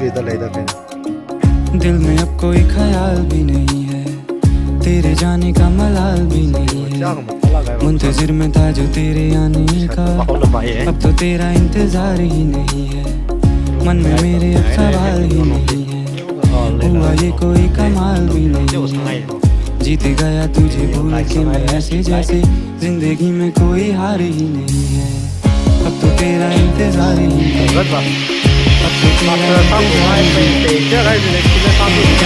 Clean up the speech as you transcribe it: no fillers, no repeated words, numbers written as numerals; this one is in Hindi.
दिल में अब कोई ख्याल भी नहीं है, तेरे जाने का मलाल भी नहीं है। मुंतजिर में था जो तेरे आने का, अब तो तेरा इंतजार ही नहीं है। मन में मेरे अब सवाल ही नहीं है, हुआ ये कोई कमाल भी नहीं है। जीत गया तुझे भूल के मैं ऐसे जैसे जिंदगी में कोई हार ही नहीं है। अब तो तेरा इंतजार ही नहीं है, अब तो तेरा इंतजार ही नहीं है।